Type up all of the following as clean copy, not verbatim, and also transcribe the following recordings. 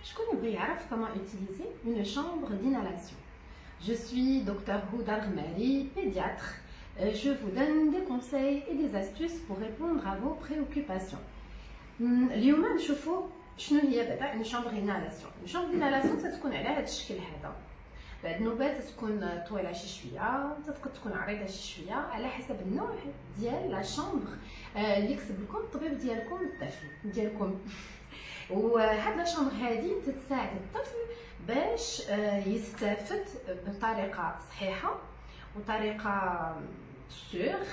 شكون يبغي يعرف comment utiliser une chambre d'inhalation. Je suis Dr Houda Ghmari, pédiatre. Je vous donne des conseils et des astuces pour répondre à vos préoccupations. اليوم نشوفوا شنو هي بعدا une chambre d'inhalation. Une chambre d'inhalation تتكون على هذا الشكل هذا. بعد النوبات تكون طويله شي شويه، تقدر تكون عريضه شي شويه على حسب النوع ديال لا شامبر اللي كتب لكم الطبيب ديالكم الطفل ديالكم. وهاد لا شامبر هادي تتساعد الطفل باش يستافد بطريقه صحيحه وطريقه سيغ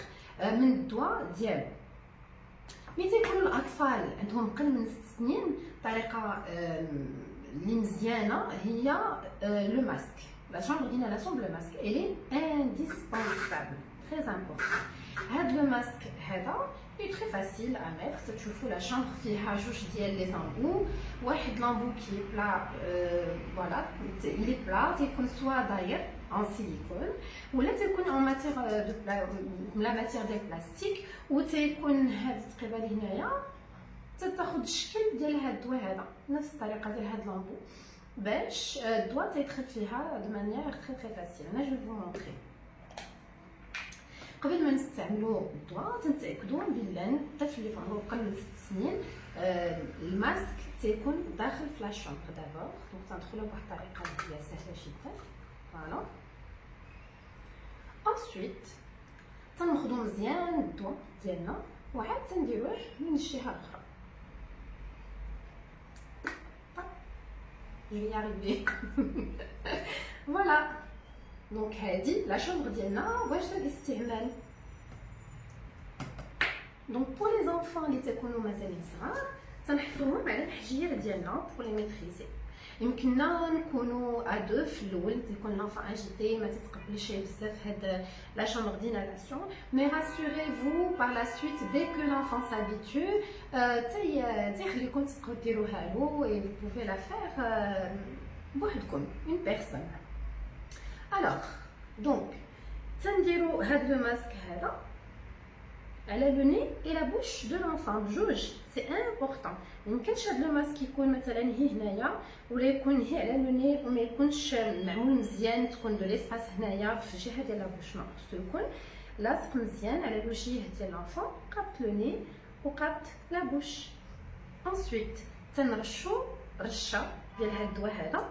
من الدواء ديالو. ملي تيكونوا الاطفال عندهم قل من 6 سنين الطريقه اللي مزيانه هي لو ماسك. La chambre d'inhalation بلو ماسك elle est indispensable, très important. هاد لو ماسك هذا est très facile à mettre. تشوفوا لا شامبر فيها جوج ديال لي زامبو، واحد لامبو كي بلا فوالا il est plat، تيكون سوا داير en silicone ولا تيكون en matière de la matière ديال بلاستيك، وتيكون هاد التقيبه اللي هنايا تاخذ الشكل ديال هاد الدواء هذا، نفس الطريقه ديال هاد لامبو باش الدواء تيدخل فيها دو مانيير تري تري فاسيل. انا جو فو مونطري. قبل ما نستعملوا الدواء تنتاكدوا بان الطفل اللي عمره اقل من 6 سنين الماسك تيكون داخل في لا شامبر دابور. دونك تندخلوا بواحد الطريقه اللي هي سهله جدا. فوالا انسويت تناخذوا مزيان الدواء ديالنا وعاد تنديروه من الجهه الاخرى. Je vais y arriver. Voilà. Donc هذه لا شامبر ديالنا واجده للاستعمال. Donc pour les enfants اللي تكونوا مازال صغار تنحطوهم على الحجير ديالنا pour les maîtriser. يمكننا نكونوا ادو في الاول تيكون لونفون اجيتي ما تتقبلش بزاف هاد لا شامبر دينالاسيون، مي rassurez-vous par la suite dès que l'enfant s'habitue تيخليكم تبقاو ديروها له et vous pouvez la faire بوحدكم une personne. alors donc تنديروا هاد لو ماسك هذا على لو ني اي لا بوش دو لونفون بجوج. سي امبورطون. ميمكنش هاد لو ماسك يكون مثلا هي هنايا ولا يكون هي على لو ني وما يكونش معمول مزيان، تكون دو ليسباس هنايا في الجهه ديال لا بوش. نو خصو يكون لاصق مزيان على الوجه ديال لونفون، قابط لو ني وقابط لا بوش. انسويت تنرشو رشه ديال هاد الدواء هذا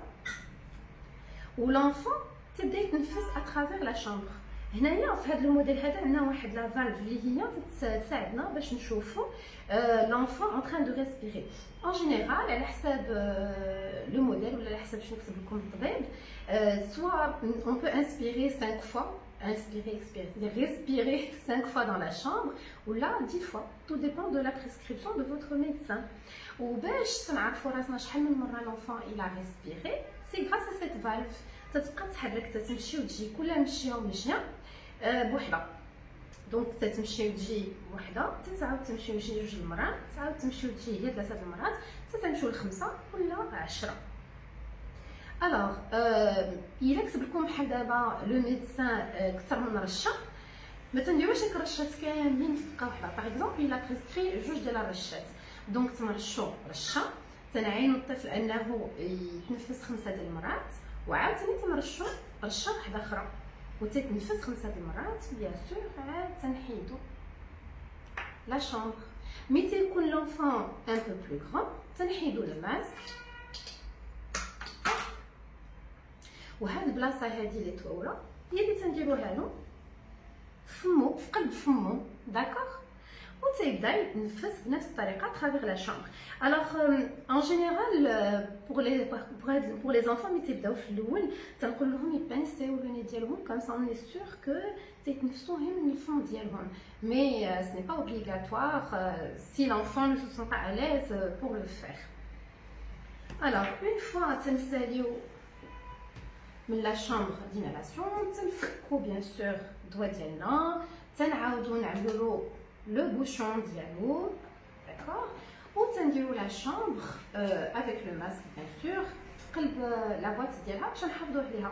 ولونفون تبدا يتنفس اترافير لا شامبر. هنايا في هذا الموديل هذا عندنا واحد لا فالف اللي هي تساعدنا باش نشوفوا لونفون ان تران دو ريسبيري. ان جينيرال على حساب لو موديل ولا على حساب شنو كتب لكم الطبيب، سوا اون بو انسبيري 5 فوا، inspirer, expirer, respirer 5 fois dans la chambre ou là 10 fois. Tout dépend de la prescription de votre médecin. Ou باش تنعرفوا راسنا شحال من مره l'enfant il a respiré, c'est grâce à cette valve. تتبقى تحرك تتمشي وتجي، كل مشيه ومشيه بوحده. دونك تتمشي وتجي وحده، تعاود تمشي وتجي 2 المرات، تعاود تمشي وتجي هي 3 المرات، تتمشيو ل5 ولا 10. الوغ الا كتب لكم بحال دابا لو ميدسان كثر من رشه ما تنديروش ديك الرشات كاملين في دقه واحده. باغ اكزومبل الا بريسكري 2 ديال الرشات، دونك تنرشو رشه تنعينوا الطفل انه يتنفس 5 ديال المرات، وعاوتاني تنرشو رشه واحده اخرى وتتنفس 5 ديال المرات. بيان سور عاد تنحيدو لا شامبر. مي تيكون لونفون ان بو بلو غران تنحيدو لو ماسك. وهاد البلاصه هادي اللي طويله هي اللي تنديروها له فمو في قلب فمو، داكوغ، وتيبدا يتنفس بنفس الطريقه ترافيغ لا شامبر. الوغ ان جينيرال بور لي زونفون ملي تيبداو في الاول تنقول لهم يبانسيو لو ني ديالهم كوم سا اون سور كو تيتنفسوا غير من الفم ديالهم، مي سي ني با اوبليغاتوار سي لونفون نو سو سون با ا ليز بور لو فير. الوغ اون فوا تنساليو من لا شامبر دينالاسيون تنفكو بيان سور الدواء ديالنا، تنعاودو نعملو لو بوشون ديالو، داكوغ، و تنديرو لا شامبر افيك لو ماسك بيان سور في قلب لا بواط ديالها باش نحافظو عليها.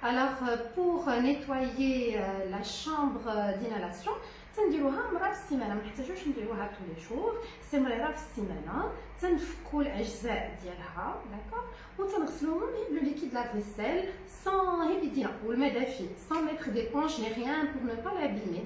Alors pour nettoyer la chambre d'inhalation تنديروها مرة في السيمانه، ما نحتاجوش نديروها طول لي جور، سي مرة في السيمانه. تنفكوا الاجزاء ديالها داكوغ وتنغسلوهم بلو ليكيد لا فيسيل سان هي بيدينا والماء دافي سان ميتر دي بونج ني ريان بور نو با لابيمي،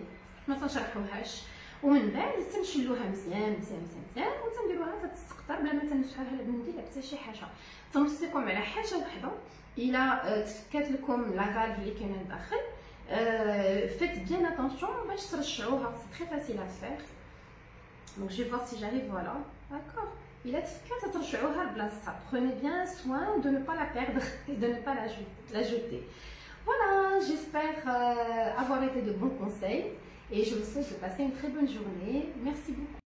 ما تنشرحوهاش. ومن بعد تنشلوها مزيان مزيان مزيان مزيان وتنديروها تتسقطر بلا ما تنسحوها لا بالمنديل لا حتى شي حاجه. تنوصيكم على حاجه وحده، الا تفكات لكم لا فالف اللي كاينه لداخل فaites bien attention باش ترجعوها، سي très facile à faire. Donc je vais voir si j'arrive, voilà, d'accord. Il a تفكات ترجعوها لبلاصتها. Prenez bien soin de ne pas la perdre et de ne pas la jeter. Voilà, j'espère avoir été de bons conseils et je vous souhaite de passer une très bonne journée. Merci beaucoup.